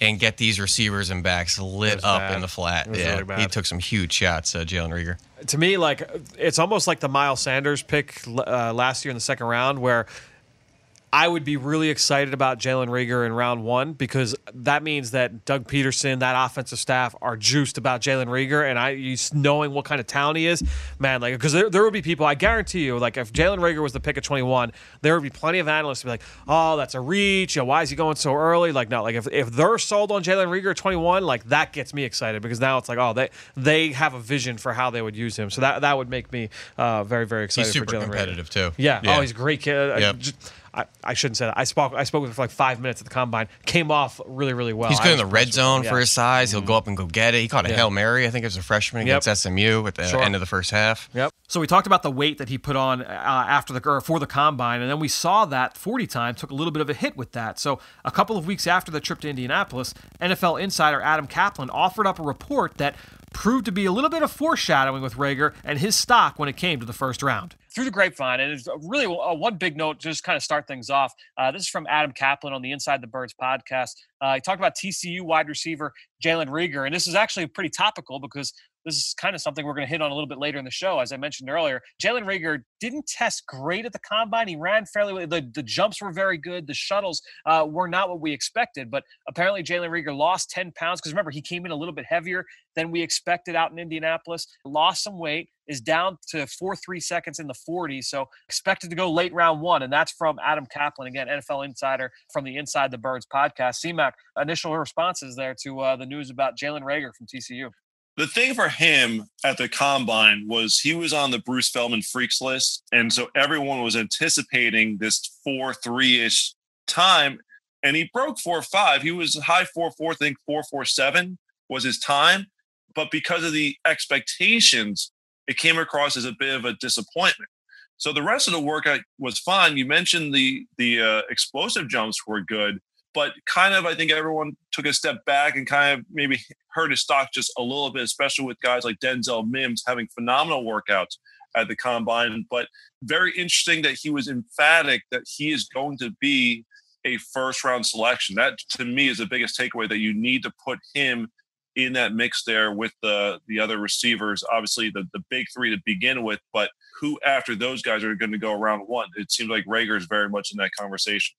and get these receivers and backs lit up in the flat. Really he took some huge shots, Jalen Rieger. To me, it's almost like the Miles Sanders pick last year in the second round, where I would be really excited about Jalen Rieger in round 1, because that means that Doug Peterson, that offensive staff, are juiced about Jalen Rieger, and knowing what kind of talent he is, man, because there would be people, I guarantee you, if Jalen Rieger was the pick at 21, there would be plenty of analysts to be like, oh, that's a reach, why is he going so early? If they're sold on Jalen Rieger at 21, that gets me excited, because now it's they have a vision for how they would use him. So that would make me very, very excited for Jalen Rieger. He's super competitive too. Yeah. Oh, he's a great kid. I shouldn't say that. I spoke with him for 5 minutes at the combine. Came off really, really well. He's good in the red zone for his size. He'll go up and go get it. He caught a Hail Mary, I think, as a freshman against SMU at the end of the first half. Yep. So we talked about the weight that he put on for the combine, and then we saw that 40 time took a little bit of a hit with that. So a couple of weeks after the trip to Indianapolis, NFL insider Adam Kaplan offered up a report that proved to be a little bit of foreshadowing with Reagor and his stock when it came to the first round. Through the grapevine, and it's really one big note, just kind of start things off. This is from Adam Kaplan on the Inside the Birds podcast. He talked about TCU wide receiver Jalen Rieger, and this is actually pretty topical because this is kind of something we're going to hit on a little bit later in the show. As I mentioned earlier, Jalen Rieger didn't test great at the combine. He ran fairly well. The jumps were very good. The shuttles were not what we expected, but apparently Jalen Rieger lost 10 pounds because remember, he came in a little bit heavier than we expected out in Indianapolis, lost some weight, is down to 4.3 seconds in the 40s. So expected to go late round 1. And that's from Adam Kaplan, again, NFL insider from the Inside the Birds podcast. C-Mac, initial responses there to the news about Jalen Reagor from TCU. The thing for him at the combine was he was on the Bruce Feldman freaks list. And so everyone was anticipating this 4.3-ish time. And he broke 4.5. He was high 4.4, I think 4.47 was his time. But because of the expectations, it came across as a bit of a disappointment. So the rest of the workout was fine. You mentioned the explosive jumps were good, but kind of I think everyone took a step back and kind of maybe hurt his stock just a little bit, especially with guys like Denzel Mims having phenomenal workouts at the combine. But very interesting that he was emphatic that he is going to be a first-round selection. That, to me, is the biggest takeaway, that you need to put him in that mix there with the other receivers, obviously the big three to begin with, but who after those guys are going to go around 1? It seems like Reagor is very much in that conversation.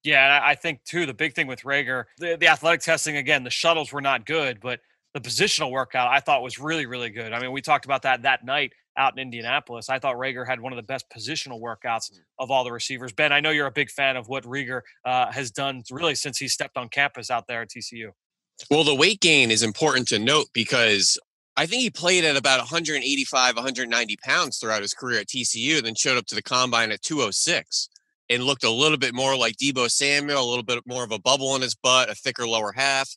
Yeah, and I think, too, the big thing with Reagor, the athletic testing, again, the shuttles were not good, but the positional workout I thought was really, really good. I mean, we talked about that night out in Indianapolis. I thought Reagor had one of the best positional workouts of all the receivers. Ben, I know you're a big fan of what Rieger has done really since he stepped on campus out there at TCU. Well, the weight gain is important to note because I think he played at about 185, 190 pounds throughout his career at TCU, then showed up to the combine at 206 and looked a little bit more like Deebo Samuel, a little bit more of a bubble in his butt, a thicker lower half.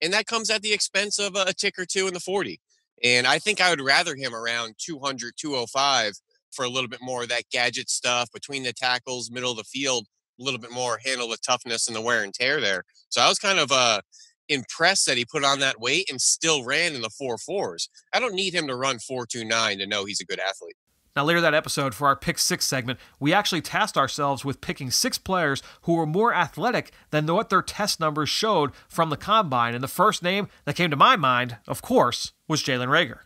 And that comes at the expense of a tick or two in the 40. And I think I would rather him around 200, 205 for a little bit more of that gadget stuff between the tackles, middle of the field, a little bit more handle the toughness and the wear and tear there. So I was kind of impressed that he put on that weight and still ran in the 4.4s. I don't need him to run 4.29 to know he's a good athlete. Now, later that episode, for our Pick 6 segment, we actually tasked ourselves with picking 6 players who were more athletic than what their test numbers showed from the combine. And the first name that came to my mind, of course, was Jalen Reagor.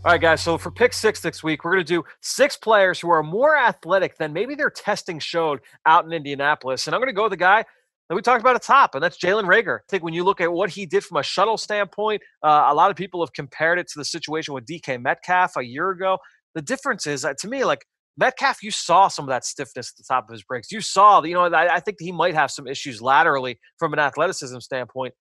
All right, guys, so for Pick 6 this week, we're going to do 6 players who are more athletic than maybe their testing showed out in Indianapolis. And I'm going to go with the guy that we talked about at the top, and that's Jalen Reagor. I think when you look at what he did from a shuttle standpoint, a lot of people have compared it to the situation with DK Metcalf a year ago. The difference is, to me, like Metcalf, you saw some of that stiffness at the top of his breaks. You saw, I think he might have some issues laterally from an athleticism standpoint.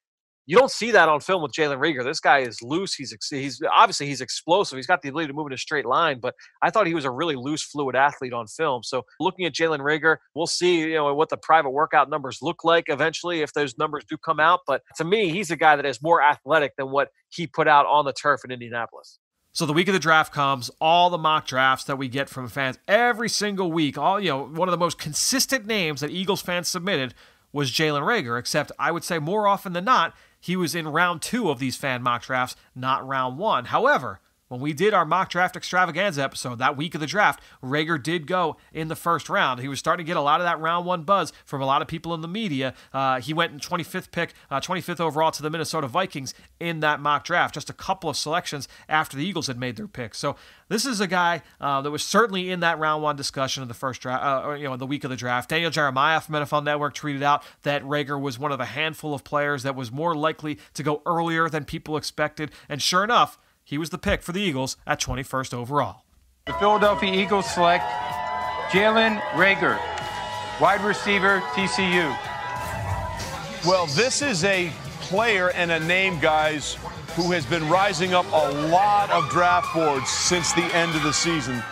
You don't see that on film with Jalen Rieger. This guy is loose. He's obviously he's explosive. He's got the ability to move in a straight line, but I thought he was a really loose, fluid athlete on film. So looking at Jalen Rieger, we'll see, what the private workout numbers look like eventually if those numbers do come out. But to me, he's a guy that is more athletic than what he put out on the turf in Indianapolis. So the week of the draft comes, all the mock drafts that we get from fans every single week, one of the most consistent names that Eagles fans submitted was Jalen Reagor, except I would say more often than not, he was in round 2 of these fan mock drafts, not round 1. However, when we did our mock draft extravaganza episode that week of the draft, Reagor did go in the first round. He was starting to get a lot of that round 1 buzz from a lot of people in the media. He went in 25th pick, 25th overall to the Minnesota Vikings in that mock draft, just a couple of selections after the Eagles had made their pick. So this is a guy that was certainly in that round 1 discussion of the first draft, the week of the draft. Daniel Jeremiah from NFL Network tweeted out that Reagor was one of a handful of players that was more likely to go earlier than people expected. And sure enough, he was the pick for the Eagles at 21st overall. The Philadelphia Eagles select Jalen Reagor, wide receiver, TCU. Well, this is a player and a name, guys, who has been rising up a lot of draft boards since the end of the season.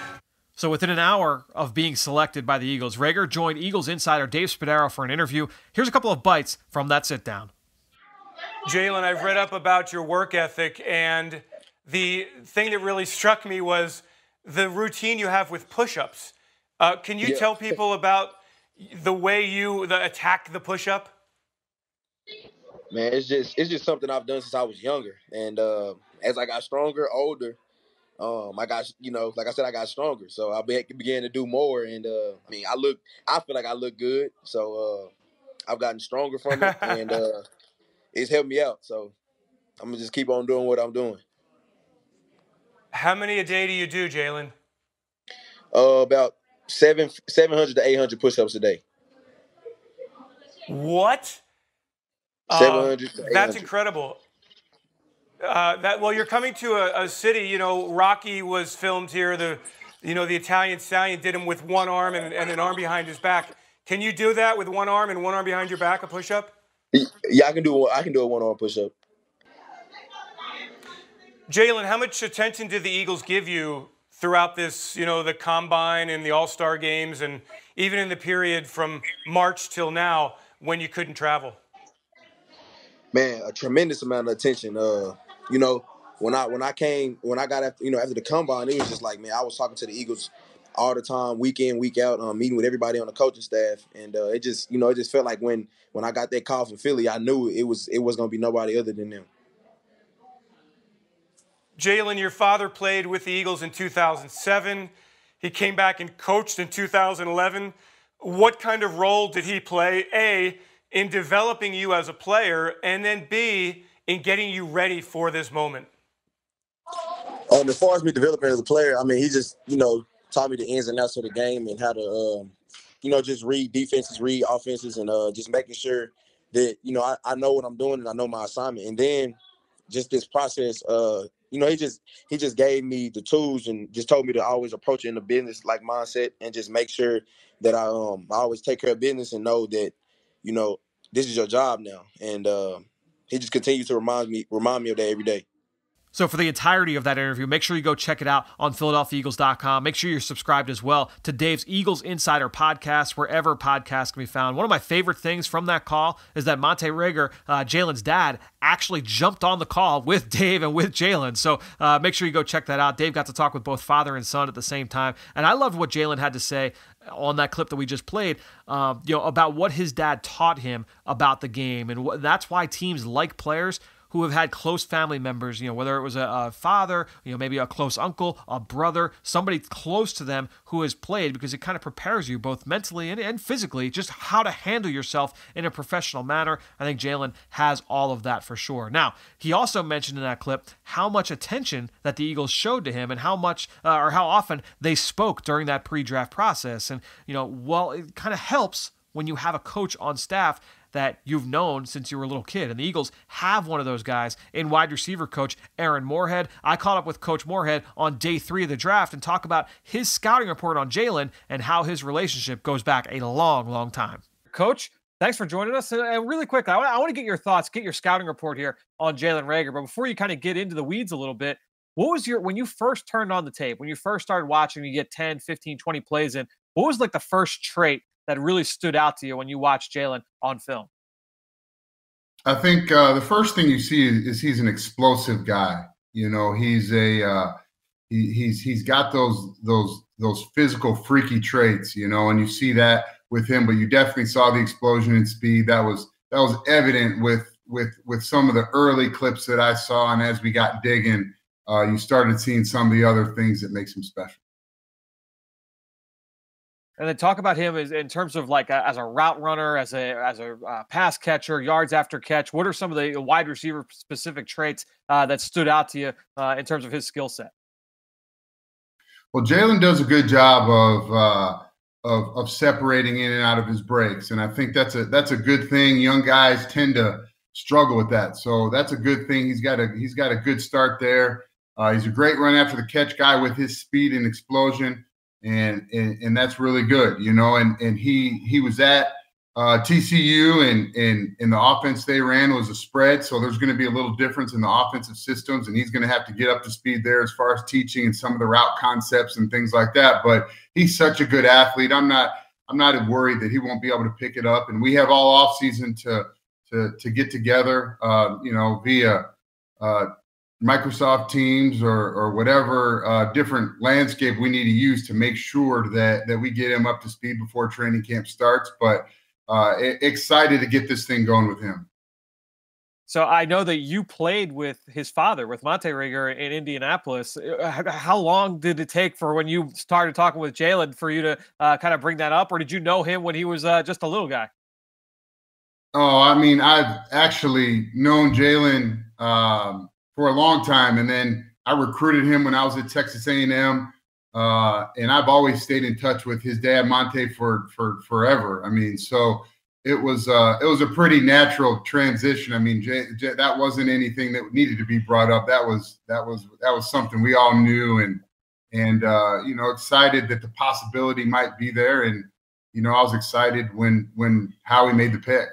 So within an hour of being selected by the Eagles, Reagor joined Eagles insider Dave Spadaro for an interview. Here's a couple of bites from that sit-down. Jalen, I've read up about your work ethic, and the thing that really struck me was the routine you have with push-ups. Can you tell people about the way you attack the push-up? Man, it's just something I've done since I was younger, and as I got stronger, older, I got like I said, I got stronger, so I began to do more, and I feel like I look good, so I've gotten stronger from it, and it's helped me out. So I'm gonna just keep on doing what I'm doing. How many a day do you do, Jalen? About 700 to 800 push-ups a day. What? 700 to 800. That's incredible. Well, you're coming to a city. You know, Rocky was filmed here. The Italian Stallion did him with one arm and an arm behind his back. Can you do that with one arm and one arm behind your back, a push-up? Yeah, I can do a one-arm push-up. Jalen, how much attention did the Eagles give you throughout this, the Combine and the All-Star games, and even in the period from March till now when you couldn't travel? Man, a tremendous amount of attention. When I got after the Combine, it was just like, man, I was talking to the Eagles all the time, week in, week out, meeting with everybody on the coaching staff, and it just felt like when I got that call from Philly, I knew it was going to be nobody other than them. Jalen, your father played with the Eagles in 2007. He came back and coached in 2011. What kind of role did he play, A, in developing you as a player, and then B, in getting you ready for this moment? As far as me developing as a player, I mean, he just, taught me the ins and outs of the game and how to, just read defenses, read offenses, and just making sure that, I know what I'm doing and I know my assignment. And then just this process, he just gave me the tools and just told me to always approach it in a business like mindset and just make sure that I always take care of business and know that, this is your job now. And he just continues to remind me of that every day. So for the entirety of that interview, make sure you go check it out on PhiladelphiaEagles.com. Make sure you're subscribed as well to Dave's Eagles Insider podcast, wherever podcasts can be found. One of my favorite things from that call is that Monte Rieger, Jalen's dad, actually jumped on the call with Dave and with Jalen. So make sure you go check that out. Dave got to talk with both father and son at the same time. And I loved what Jalen had to say on that clip that we just played, about what his dad taught him about the game. And that's why teams like players who have had close family members, whether it was a father, maybe a close uncle, a brother, somebody close to them who has played, because it kind of prepares you both mentally and physically just how to handle yourself in a professional manner. I think Jalen has all of that for sure. Now, he also mentioned in that clip how much attention that the Eagles showed to him and how much or how often they spoke during that pre-draft process. And, it kind of helps when you have a coach on staff that you've known since you were a little kid. And the Eagles have one of those guys in wide receiver coach Aaron Moorhead. I caught up with Coach Moorhead on day 3 of the draft and talk about his scouting report on Jalen and how his relationship goes back a long, long time. Coach, thanks for joining us. And really quick, I want to get your thoughts, get your scouting report here on Jalen Reagor. But before you kind of get into the weeds a little bit, what was when you first turned on the tape, when you first started watching, you get 10, 15, 20 plays in, what was like the first trait that really stood out to you when you watched Jalen on film? I think the first thing you see is he's an explosive guy. He's he's got those physical freaky traits, and you see that with him. But you definitely saw the explosion in speed. That was evident with some of the early clips that I saw, and as we got digging, you started seeing some of the other things that makes him special. And then talk about him in terms of like as a route runner, as a pass catcher, yards after catch. What are some of the wide receiver specific traits that stood out to you in terms of his skill set? Well, Jalen does a good job of separating in and out of his breaks, and I think that's a good thing. Young guys tend to struggle with that, so that's a good thing. He's got a good start there. He's a great run after the catch guy with his speed and explosion. And that's really good, and he was at TCU and the offense they ran was a spread. So there's going to be a little difference in the offensive systems, and he's going to have to get up to speed there as far as teaching and some of the route concepts and things like that. But he's such a good athlete. I'm not worried that he won't be able to pick it up. And we have all off season to get together, via Microsoft Teams or whatever different landscape we need to use to make sure that we get him up to speed before training camp starts. But excited to get this thing going with him. So I know that you played with his father, with Monte Rieger in Indianapolis. How long did it take for when you started talking with Jalen for you to kind of bring that up? Or did you know him when he was just a little guy? Oh, I mean, I've actually known Jalen for a long time. And then recruited him when I was at Texas A&M, and I've always stayed in touch with his dad, Monte, for forever. I mean, so it was a pretty natural transition. I mean, that wasn't anything that needed to be brought up. That was something we all knew, and excited that the possibility might be there. And I was excited when Howie made the pick.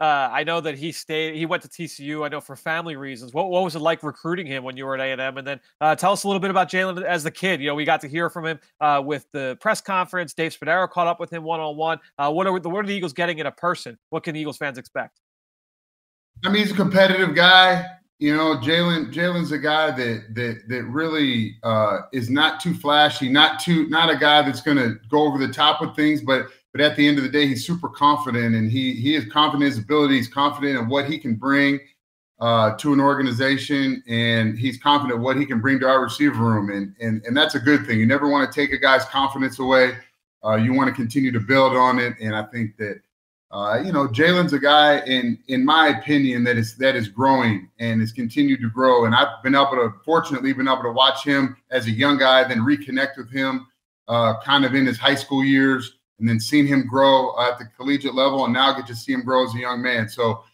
I know that he went to TCU, I know, for family reasons. What was it like recruiting him when you were at A&M? And then tell us a little bit about Jalen as the kid. We got to hear from him with the press conference. Dave Spadaro caught up with him one-on-one. What are the Eagles getting in a person? What can Eagles fans expect? I mean, he's a competitive guy. Jalen's a guy that really is not too flashy, not a guy that's going to go over the top with things, but at the end of the day, he's super confident, and he is confident in his ability. He's confident in what he can bring to an organization, and he's confident what he can bring to our receiver room, and that's a good thing. You never want to take a guy's confidence away. You want to continue to build on it, and I think that Jalen's a guy, in my opinion, that is growing and has continued to grow, and I've fortunately been able to watch him as a young guy, then reconnect with him kind of in his high school years, and then seen him grow at the collegiate level, and now get to see him grow as a young man. So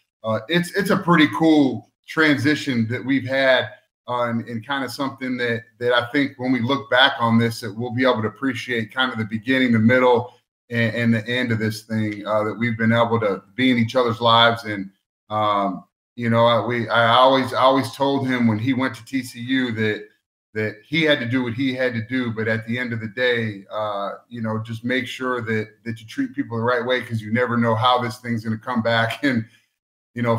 it's a pretty cool transition that we've had, and kind of something that I think when we look back on this, that we'll be able to appreciate kind of the beginning, the middle, and the end of this thing, that we've been able to be in each other's lives. And I always told him when he went to TCU that he had to do what he had to do, but at the end of the day, just make sure that you treat people the right way, because you never know how this thing's going to come back. And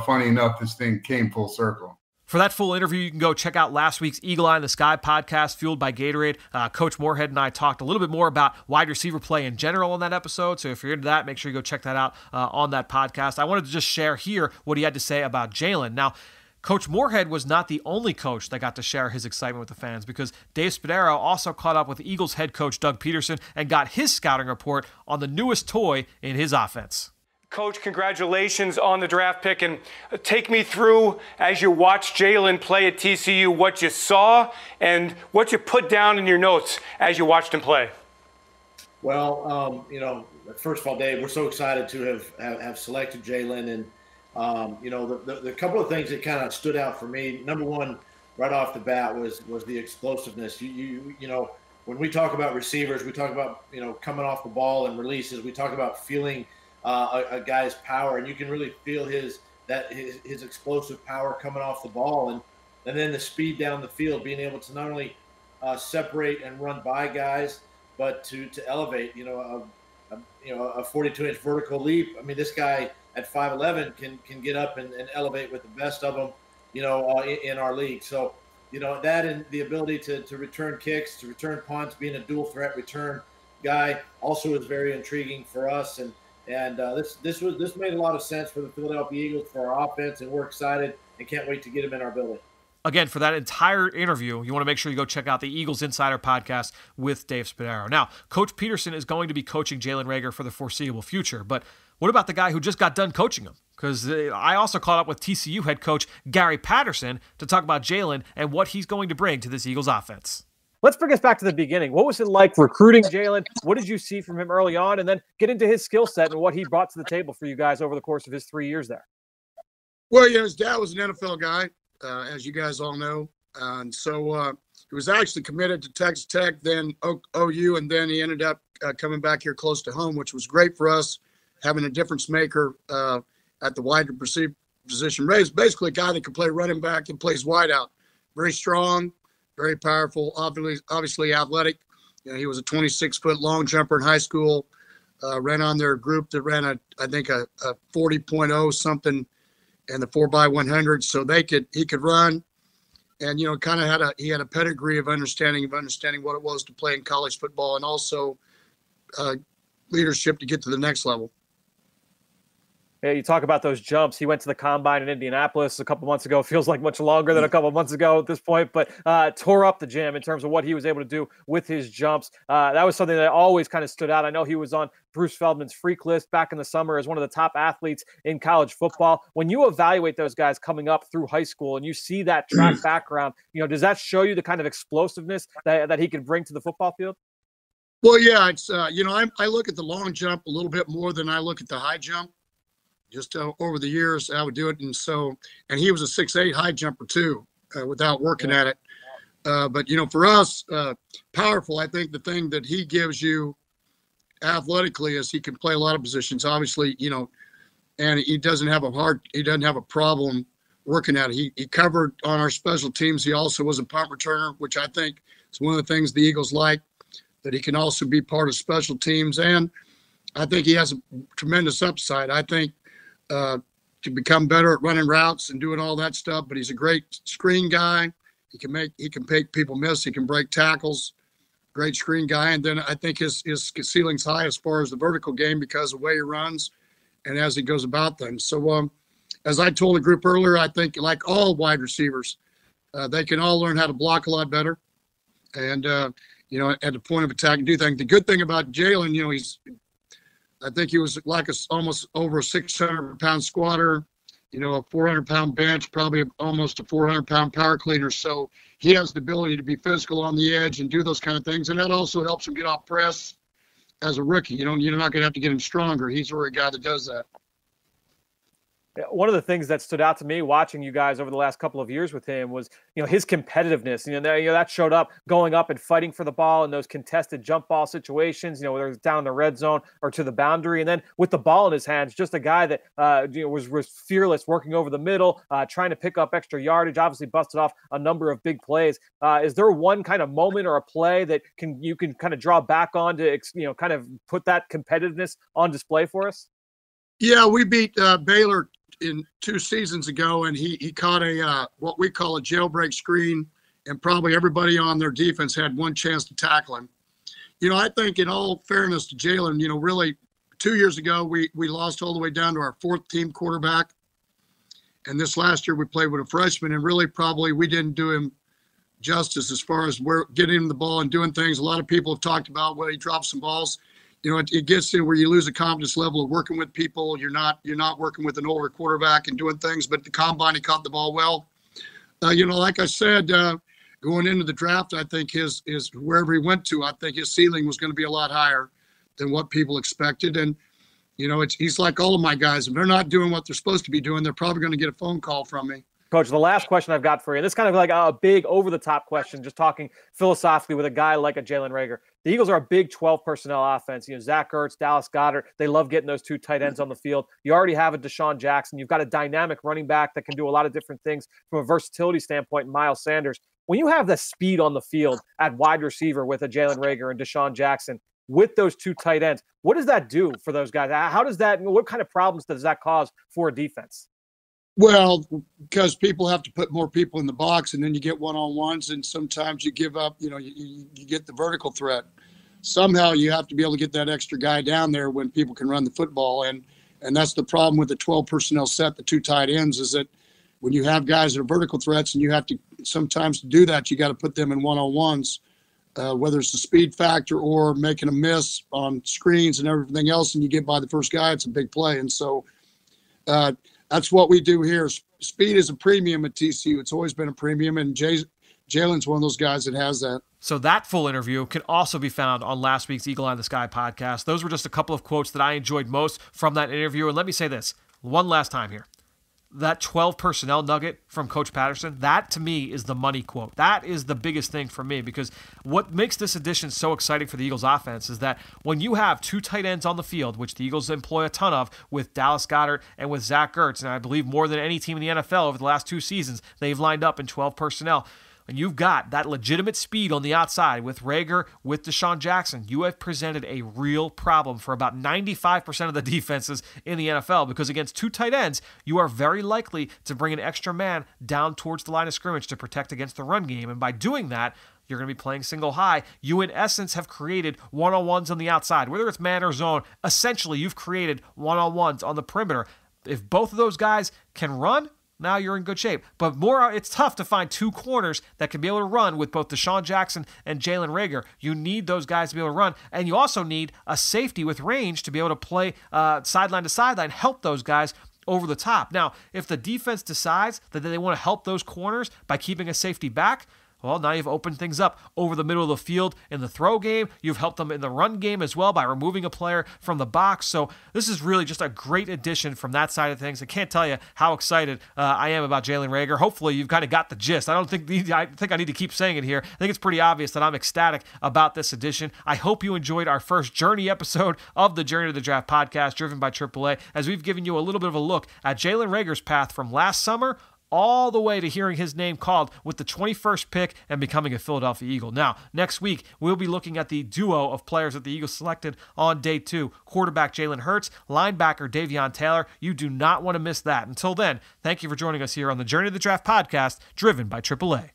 funny enough, this thing came full circle. For that full interview, you can go check out last week's Eagle Eye in the Sky podcast, fueled by Gatorade. Coach Moorhead and I talked a little bit more about wide receiver play in general on that episode. So if you're into that, make sure you go check that out on that podcast. I wanted to just share here what he had to say about Jalen. Now, Coach Moorhead was not the only coach that got to share his excitement with the fans, because Dave Spadaro also caught up with Eagles head coach Doug Peterson and got his scouting report on the newest toy in his offense. Coach, congratulations on the draft pick, and take me through, as you watched Jalen play at TCU, what you saw and what you put down in your notes as you watched him play. Well, first of all, Dave, we're so excited to have selected Jalen, and the couple of things that kind of stood out for me. Number one, right off the bat, was the explosiveness. When we talk about receivers, we talk about coming off the ball and releases. We talk about feeling a guy's power, and you can really feel his explosive power coming off the ball, and then the speed down the field, being able to not only separate and run by guys, but to elevate. A 42-inch vertical leap. I mean, this guy at 5'11" can get up and elevate with the best of them, in our league. So, that and the ability to return kicks, to return punts, being a dual threat return guy also is very intriguing for us. And this made a lot of sense for the Philadelphia Eagles, for our offense, and we're excited and can't wait to get him in our building. Again, for that entire interview, you want to make sure you go check out the Eagles Insider podcast with Dave Spadaro. Now, Coach Peterson is going to be coaching Jalen Reagor for the foreseeable future, but what about the guy who just got done coaching him? Because I also caught up with TCU head coach Gary Patterson to talk about Jalen and what he's going to bring to this Eagles offense. Let's bring us back to the beginning. What was it like recruiting Jalen? What did you see from him early on? And then get into his skill set and what he brought to the table for you guys over the course of his 3 years there. Well, his dad was an NFL guy, as you guys all know. And so he was actually committed to Texas Tech, then OU, and then he ended up coming back here close to home, which was great for us, having a difference maker at the wide receiver position. Basically a guy that can play running back and plays wide out. Very strong, very powerful, obviously athletic. He was a 26-foot long jumper in high school, ran on their group that ran, I think, a 40.0 something in the 4x100. So he could run, and, kind of he had a pedigree of understanding what it was to play in college football, and also leadership to get to the next level. Yeah, you talk about those jumps. He went to the combine in Indianapolis a couple months ago. Feels like much longer than a couple months ago at this point, but tore up the gym in terms of what he was able to do with his jumps. That was something that always kind of stood out. I know he was on Bruce Feldman's freak list back in the summer as one of the top athletes in college football. When you evaluate those guys coming up through high school and you see that track background, does that show you the kind of explosiveness that he can bring to the football field? Well, yeah, it's I look at the long jump a little bit more than I look at the high jump. Just over the years, I would do it, and he was a 6'8" high jumper too, without working at it. But for us, powerful. I think the thing that he gives you athletically is he can play a lot of positions. Obviously, and he doesn't have a problem working at it. He covered on our special teams. He also was a punt returner, which I think is one of the things the Eagles like, that he can also be part of special teams. And I think he has a tremendous upside. I think to become better at running routes and doing all that stuff, but he's a great screen guy. He can make people miss. He can break tackles. Great screen guy. And then I think his ceiling's high as far as the vertical game because of the way he runs and as he goes about things. So as I told the group earlier, I think like all wide receivers, they can all learn how to block a lot better. And, at the point of attack, do things. The good thing about Jalen, I think he was like almost over a 600-pound squatter, a 400-pound bench, probably almost a 400-pound power cleaner. So he has the ability to be physical on the edge and do those kind of things. And that also helps him get off press as a rookie. You're not going to have to get him stronger. He's already a guy that does that. One of the things that stood out to me watching you guys over the last couple of years with him was, his competitiveness. That showed up going up and fighting for the ball in those contested jump ball situations, whether it's down the red zone or to the boundary. And then with the ball in his hands, just a guy that was fearless, working over the middle, trying to pick up extra yardage, obviously busted off a number of big plays. Is there one kind of moment or a play that you can kind of draw back on to, kind of put that competitiveness on display for us? Yeah, we beat Baylor in 2 seasons ago, and he caught a what we call a jailbreak screen, and probably everybody on their defense had one chance to tackle him. I think in all fairness to Jalen, really 2 years ago we lost all the way down to our 4th team quarterback, and this last year we played with a freshman, and really probably we didn't do him justice as far as getting him the ball and doing things. A lot of people have talked about he dropped some balls. It gets to where you lose a confidence level of working with people. You're not working with an older quarterback and doing things, but at the combine, he caught the ball well. Like I said, going into the draft, I think his wherever he went to, I think his ceiling was going to be a lot higher than what people expected. And, he's like all of my guys. If they're not doing what they're supposed to be doing, they're probably going to get a phone call from me. Coach, the last question I've got for you, this is kind of like a big over-the-top question, just talking philosophically with a guy like a Jalen Reagor. The Eagles are a big 12 personnel offense. Zach Ertz, Dallas Goedert, they love getting those 2 tight ends on the field. You already have a Deshaun Jackson. You've got a dynamic running back that can do a lot of different things from a versatility standpoint, Miles Sanders. When you have the speed on the field at wide receiver with a Jalen Reagor and Deshaun Jackson, with those 2 tight ends, what does that do for those guys? What kind of problems does that cause for a defense? Well, because people have to put more people in the box, and then you get one-on-ones, and sometimes you give up, you get the vertical threat. Somehow you have to be able to get that extra guy down there when people can run the football. And that's the problem with the 12 personnel set, the 2 tight ends, is that when you have guys that are vertical threats and you have to sometimes do that, you got to put them in one-on-ones, whether it's the speed factor or making a miss on screens and everything else, and you get by the first guy, it's a big play. And so, that's what we do here. Speed is a premium at TCU. It's always been a premium, and Jalen's one of those guys that has that. So that full interview can also be found on last week's Eagle Eye in the Sky podcast. Those were just a couple of quotes that I enjoyed most from that interview. And let me say this one last time here. That 12 personnel nugget from Coach Patterson, that to me is the money quote. That is the biggest thing for me, because what makes this addition so exciting for the Eagles offense is that when you have 2 tight ends on the field, which the Eagles employ a ton of with Dallas Goedert and with Zach Ertz, and I believe more than any team in the NFL over the last 2 seasons, they've lined up in 12 personnel. And you've got that legitimate speed on the outside with Reagor, with Deshaun Jackson. You have presented a real problem for about 95% of the defenses in the NFL, because against 2 tight ends, you are very likely to bring an extra man down towards the line of scrimmage to protect against the run game. And by doing that, you're going to be playing single high. You, in essence, have created one-on-ones on the outside. Whether it's man or zone, essentially you've created one-on-ones on the perimeter. If both of those guys can run, now you're in good shape. But it's tough to find two corners that can be able to run with both Deshaun Jackson and Jalen Reagor. You need those guys to be able to run, and you also need a safety with range to be able to play sideline to sideline, help those guys over the top. Now, if the defense decides that they want to help those corners by keeping a safety back, well, now you've opened things up over the middle of the field in the throw game. You've helped them in the run game as well by removing a player from the box. So this is really just a great addition from that side of things. I can't tell you how excited I am about Jalen Reagor. Hopefully you've kind of got the gist. I think I need to keep saying it here. I think it's pretty obvious that I'm ecstatic about this addition. I hope you enjoyed our first Journey episode of the Journey to the Draft podcast, driven by AAA, as we've given you a little bit of a look at Jalen Reagor's path from last summer all the way to hearing his name called with the 21st pick and becoming a Philadelphia Eagle. Now, next week, we'll be looking at the duo of players that the Eagles selected on day 2. Quarterback Jalen Hurts, linebacker Davion Taylor. You do not want to miss that. Until then, thank you for joining us here on the Journey to the Draft podcast, driven by AAA.